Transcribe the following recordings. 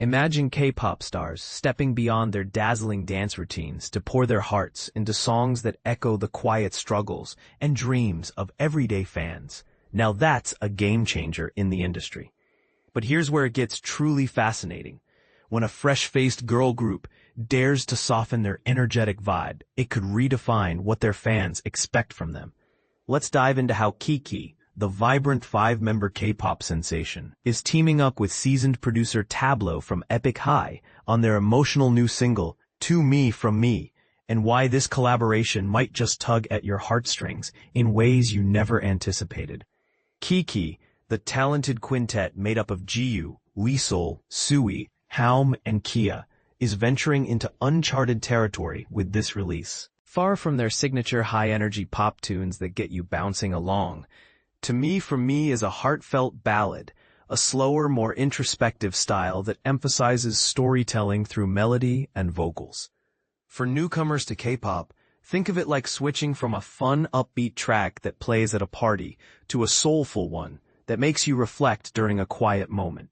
Imagine K-pop stars stepping beyond their dazzling dance routines to pour their hearts into songs that echo the quiet struggles and dreams of everyday fans. Now that's a game changer in the industry. But here's where it gets truly fascinating. When a fresh-faced girl group dares to soften their energetic vibe, it could redefine what their fans expect from them. Let's dive into how KiiKiii, the vibrant 5-member K-pop sensation, is teaming up with seasoned producer Tablo from Epik High on their emotional new single, To Me From Me, and why this collaboration might just tug at your heartstrings in ways you never anticipated. KiiKiii, the talented quintet made up of Jiyu, Leesol, Sui, Haum, and Kia, is venturing into uncharted territory with this release. Far from their signature high-energy pop tunes that get you bouncing along, To Me From Me is a heartfelt ballad, a slower, more introspective style that emphasizes storytelling through melody and vocals. For newcomers to K-pop, think of it like switching from a fun, upbeat track that plays at a party to a soulful one that makes you reflect during a quiet moment.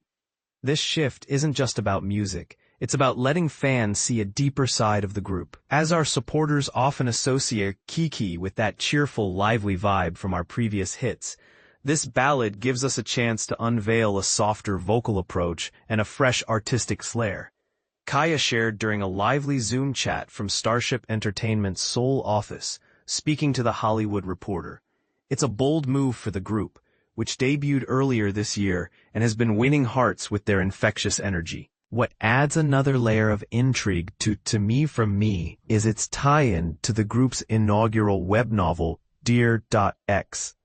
This shift isn't just about music. It's about letting fans see a deeper side of the group. As our supporters often associate KiiKiii with that cheerful, lively vibe from our previous hits, this ballad gives us a chance to unveil a softer vocal approach and a fresh artistic flair. Kaya shared during a lively Zoom chat from Starship Entertainment's Seoul office, speaking to The Hollywood Reporter. It's a bold move for the group, which debuted earlier this year and has been winning hearts with their infectious energy. What adds another layer of intrigue to Me From Me is its tie-in to the group's inaugural web novel, Dear.X.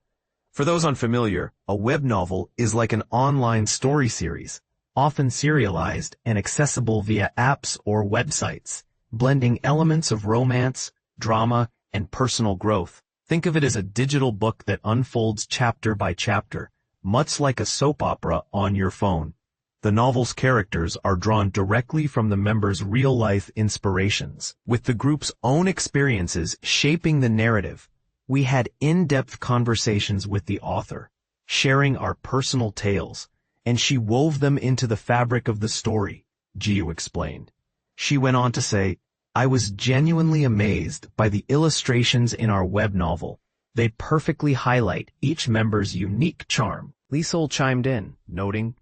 For those unfamiliar, a web novel is like an online story series, often serialized and accessible via apps or websites, blending elements of romance, drama, and personal growth. Think of it as a digital book that unfolds chapter by chapter, much like a soap opera on your phone. The novel's characters are drawn directly from the members' real-life inspirations, with the group's own experiences shaping the narrative. We had in-depth conversations with the author, sharing our personal tales, and she wove them into the fabric of the story, Jiyu explained. She went on to say, I was genuinely amazed by the illustrations in our web novel. They perfectly highlight each member's unique charm. Leesol chimed in, noting,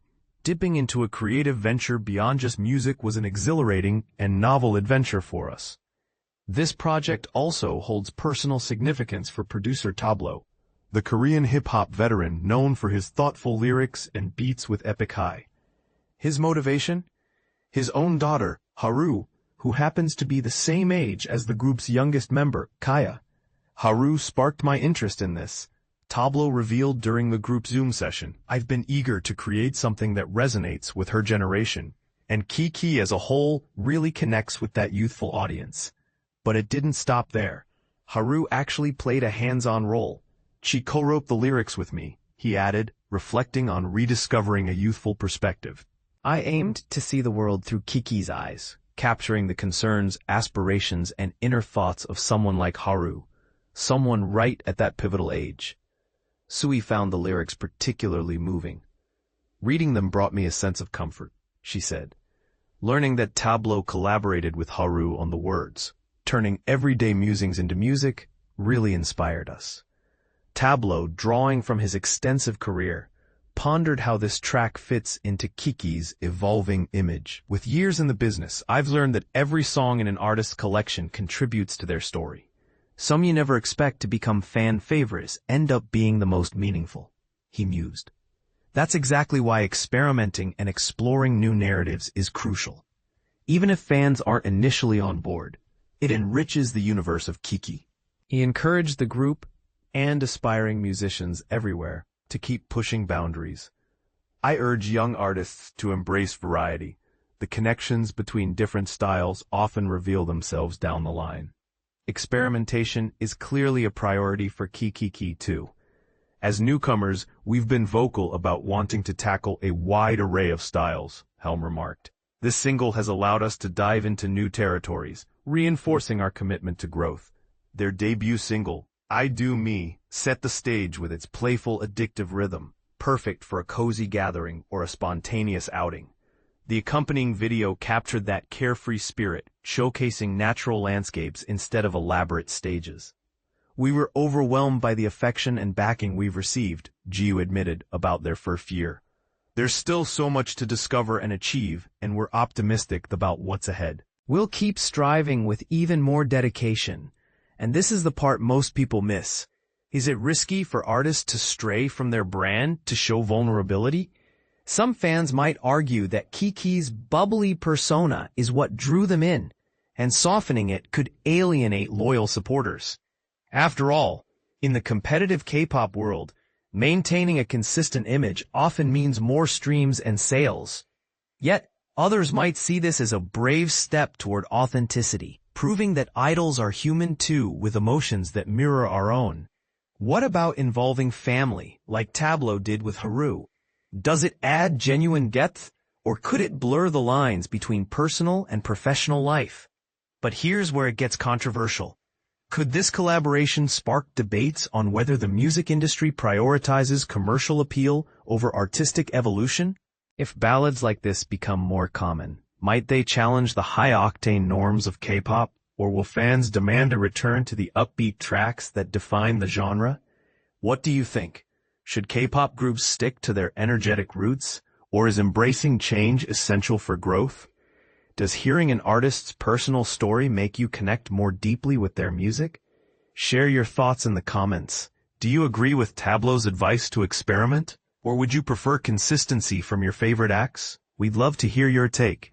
dipping into a creative venture beyond just music was an exhilarating and novel adventure for us. This project also holds personal significance for producer Tablo, the Korean hip-hop veteran known for his thoughtful lyrics and beats with Epik High. His motivation? His own daughter, Haru, who happens to be the same age as the group's youngest member, Kaya. Haru sparked my interest in this. Tablo revealed during the group Zoom session, I've been eager to create something that resonates with her generation, and KiiKiii as a whole really connects with that youthful audience. But it didn't stop there. Haru actually played a hands-on role. She co-wrote the lyrics with me, he added, reflecting on rediscovering a youthful perspective. I aimed to see the world through KiiKii's eyes, capturing the concerns, aspirations, and inner thoughts of someone like Haru, someone right at that pivotal age. Sui found the lyrics particularly moving. Reading them brought me a sense of comfort, she said. Learning that Tablo collaborated with Haru on the words, turning everyday musings into music, really inspired us. Tablo, drawing from his extensive career, pondered how this track fits into KiiKii's evolving image. With years in the business, I've learned that every song in an artist's collection contributes to their story. Some you never expect to become fan favorites end up being the most meaningful, he mused. That's exactly why experimenting and exploring new narratives is crucial. Even if fans aren't initially on board, it enriches the universe of KiiKiii. He encouraged the group and aspiring musicians everywhere to keep pushing boundaries. I urge young artists to embrace variety. The connections between different styles often reveal themselves down the line. Experimentation is clearly a priority for KiiKiii too. As newcomers, we've been vocal about wanting to tackle a wide array of styles, Haum remarked. This single has allowed us to dive into new territories, reinforcing our commitment to growth. Their debut single, I Do Me, set the stage with its playful, addictive rhythm, perfect for a cozy gathering or a spontaneous outing. The accompanying video captured that carefree spirit, showcasing natural landscapes instead of elaborate stages. We were overwhelmed by the affection and backing we've received, Jiyu admitted about their first year. There's still so much to discover and achieve, and we're optimistic about what's ahead. We'll keep striving with even more dedication. And this is the part most people miss. Is it risky for artists to stray from their brand to show vulnerability? Some fans might argue that KiiiKii's bubbly persona is what drew them in, and softening it could alienate loyal supporters. After all, in the competitive K-pop world, maintaining a consistent image often means more streams and sales. Yet, others might see this as a brave step toward authenticity, proving that idols are human too with emotions that mirror our own. What about involving family, like Tablo did with Haru? Does it add genuine depth, or could it blur the lines between personal and professional life? But here's where it gets controversial. Could this collaboration spark debates on whether the music industry prioritizes commercial appeal over artistic evolution? If ballads like this become more common, might they challenge the high-octane norms of K-pop, or will fans demand a return to the upbeat tracks that define the genre? What do you think? Should K-pop groups stick to their energetic roots, or is embracing change essential for growth? Does hearing an artist's personal story make you connect more deeply with their music? Share your thoughts in the comments. Do you agree with Tablo's advice to experiment? Or would you prefer consistency from your favorite acts? We'd love to hear your take.